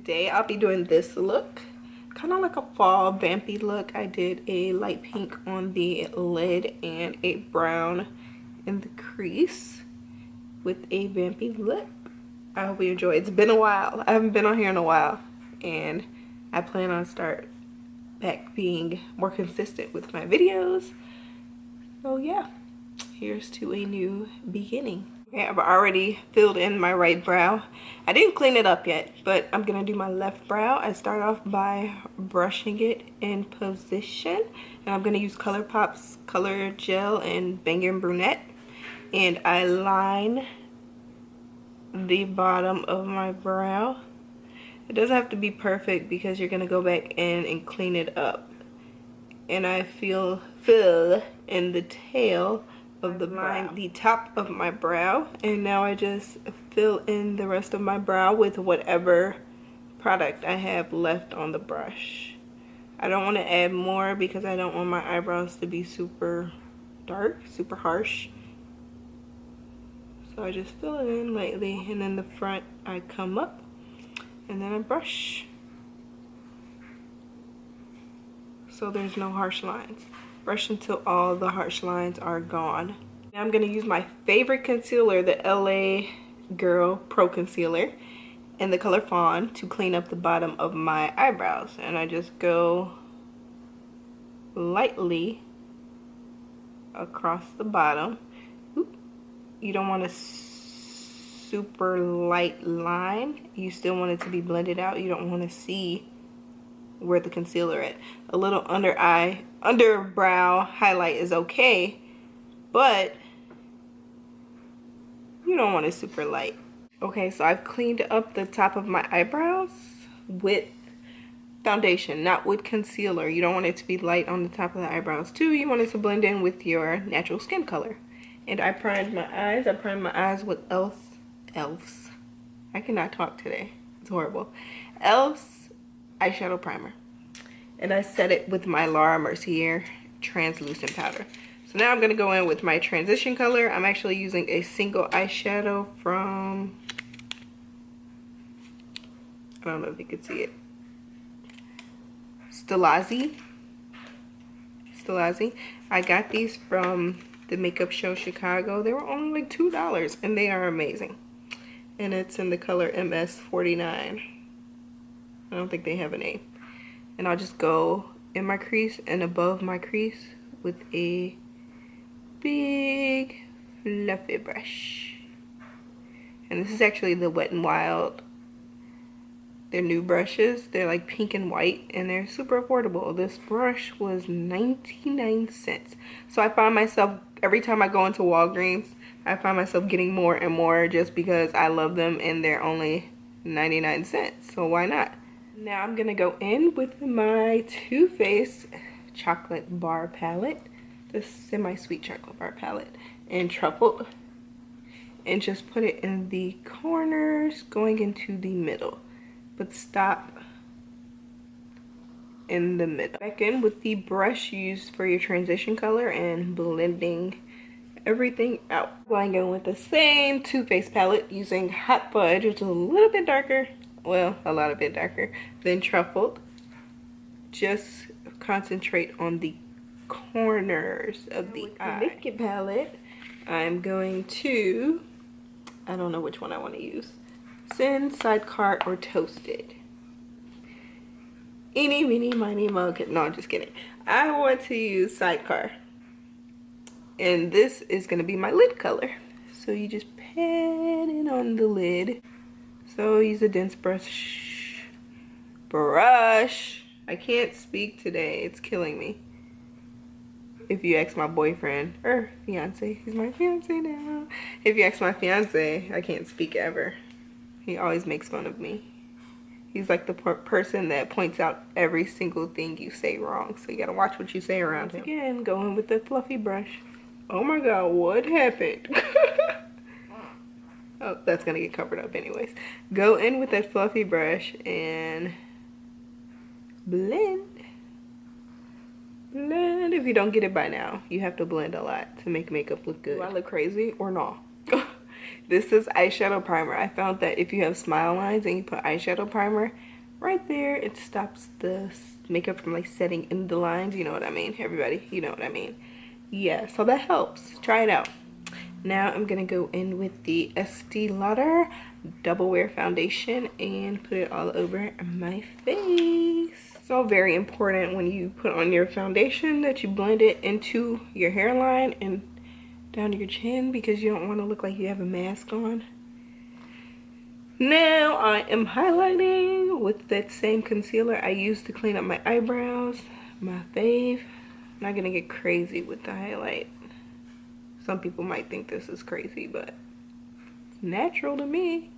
Today I'll be doing this look, kind of like a fall vampy look. I did a light pink on the lid and a brown in the crease with a vampy lip. I hope you enjoy. It's been a while. I haven't been on here in a while, and I plan on start back being more consistent with my videos. So yeah, here's to a new beginning. Okay, I've already filled in my right brow. I didn't clean it up yet, but I'm gonna do my left brow. I start off by brushing it in position, and I'm gonna use ColourPop's Color Gel and Bangin' Brunette, and I line the bottom of my brow. It doesn't have to be perfect because you're gonna go back in and clean it up. And I fill in the tail of the top of my brow, and now I just fill in the rest of my brow with whatever product I have left on the brush. I don't want to add more because I don't want my eyebrows to be super dark, super harsh. So I just fill it in lightly, and then the front I come up and then I brush so there's no harsh lines. Brush until all the harsh lines are gone. Now I'm gonna use my favorite concealer, the LA Girl Pro Concealer in the color Fawn, to clean up the bottom of my eyebrows. And I just go lightly across the bottom. Oop. You don't want a super light line. You still want it to be blended out. You don't want to see where the concealer at. A little underbrow highlight is okay, but you don't want it super light. Okay, so I've cleaned up the top of my eyebrows with foundation, not with concealer. You don't want it to be light on the top of the eyebrows too. You want it to blend in with your natural skin color. And I primed my eyes. I primed my eyes with Elf's. I cannot talk today. It's horrible. Elf's eyeshadow primer, and I set it with my Laura Mercier translucent powder. So now I'm going to go in with my transition color. I'm actually using a single eyeshadow from, I don't know if you can see it, Stilazzi. I got these from the Makeup Show Chicago. They were only like $2 and they are amazing. And it's in the color MS49. I don't think they have a name. And I'll just go in my crease and above my crease with a big fluffy brush. And this is actually the Wet n Wild. They're new brushes. They're like pink and white, and they're super affordable. This brush was 99 cents. So I find myself, every time I go into Walgreens, I find myself getting more and more just because I love them and they're only 99 cents. So why not? Now I'm gonna go in with my Too Faced chocolate bar palette, the semi-sweet chocolate bar palette, and truffled, and just put it in the corners going into the middle, but stop in the middle. Back in with the brush used for your transition color and blending everything out. Going in with the same Too Faced palette using Hot Fudge, which is a little bit darker. Well, a lot of bit darker than truffled. Just concentrate on the corners of the eye. With the Naked palette, I'm going to, I don't know which one I want to use, Sin, Sidecar, or Toasted. Eeny, meeny, miny, mo. No, I'm just kidding. I want to use Sidecar. And this is going to be my lid color. So you just pat it on the lid. So use a dense brush. I can't speak today. It's killing me. If you ask my boyfriend or fiance, he's my fiance now. If you ask my fiance, I can't speak ever. He always makes fun of me. He's like the person that points out every single thing you say wrong. So you gotta watch what you say around him. Again, going with the fluffy brush. Oh my God, what happened? Oh, that's gonna get covered up anyways. Go in with that fluffy brush and blend. Blend. If you don't get it by now, you have to blend a lot to make makeup look good. Do I look crazy or no? This is eyeshadow primer. I found that if you have smile lines and you put eyeshadow primer, right there. It stops the makeup from like setting in the lines. You know what I mean, everybody? You know what I mean. Yeah, so that helps. Try it out. Now I'm gonna go in with the Estee Lauder Double Wear Foundation and put it all over my face. So very important when you put on your foundation that you blend it into your hairline and down to your chin, because you don't want to look like you have a mask on. Now I am highlighting with that same concealer I used to clean up my eyebrows, my fave. I'm not gonna get crazy with the highlight. Some people might think this is crazy, but it's natural to me.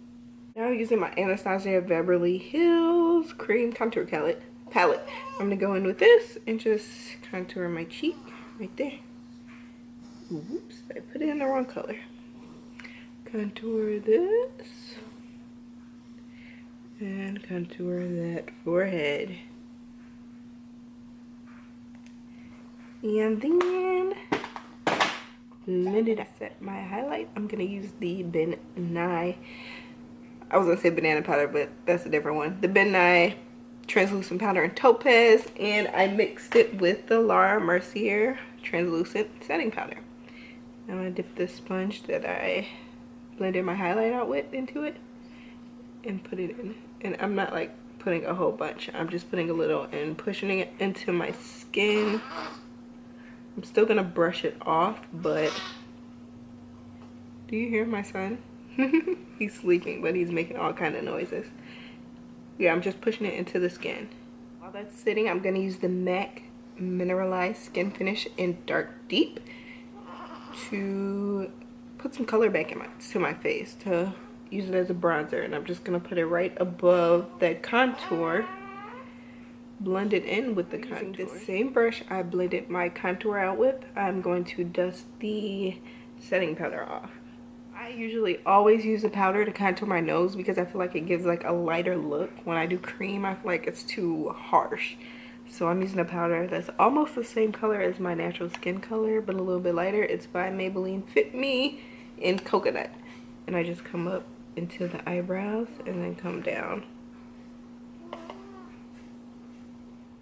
Now I'm using my Anastasia Beverly Hills Cream Contour Palette. I'm gonna go in with this and just contour my cheek right there. Oops, I put it in the wrong color. Contour this. And contour that forehead. And then blend it. I set my highlight. I'm gonna use the Ben Nye. I was gonna say banana powder, but that's a different one. The Ben Nye translucent powder in Topaz, and I mixed it with the Laura Mercier translucent setting powder. I'm gonna dip this sponge that I blended my highlight out with into it and put it in. And I'm not like putting a whole bunch. I'm just putting a little and pushing it into my skin. I'm still gonna brush it off, but do you hear my son? He's sleeping, but he's making all kind of noises. Yeah, I'm just pushing it into the skin. While that's sitting, I'm gonna use the MAC Mineralized Skin Finish in Dark Deep to put some color back to my face, to use it as a bronzer. And I'm just gonna put it right above that contour, blend it in with the contour. Using the same brush I blended my contour out with, I'm going to dust the setting powder off. I usually always use the powder to contour my nose because I feel like it gives like a lighter look. When I do cream, I feel like it's too harsh. So I'm using a powder that's almost the same color as my natural skin color, but a little bit lighter. It's by Maybelline Fit Me in Coconut. And I just come up into the eyebrows and then come down.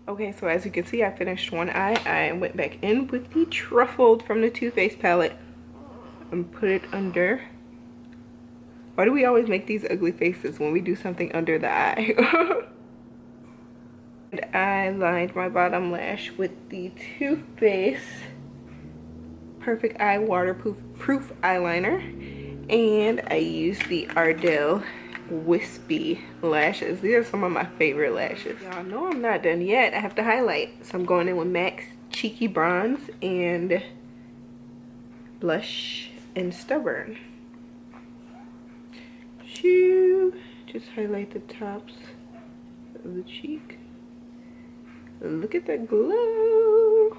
Okay, so as you can see, I finished one eye. I went back in with the Truffled from the Too Faced palette and put it under. Why do we always make these ugly faces when we do something under the eye? And I lined my bottom lash with the Too Faced Perfect Eye Waterproof Eyeliner. And I used the Ardell Wispy lashes. These are some of my favorite lashes. Y'all know I'm not done yet. I have to highlight. So I'm going in with MAC's Cheeky Bronze and blush and Stubborn. Just highlight the tops of the cheek. Look at that glow.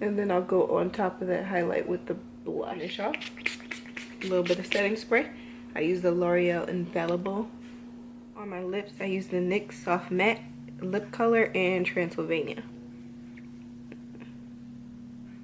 And then I'll go on top of that highlight with the blush. Finish off. A little bit of setting spray. I use the L'Oreal Infallible. On my lips, I use the NYX Soft Matte Lip Color in Transylvania.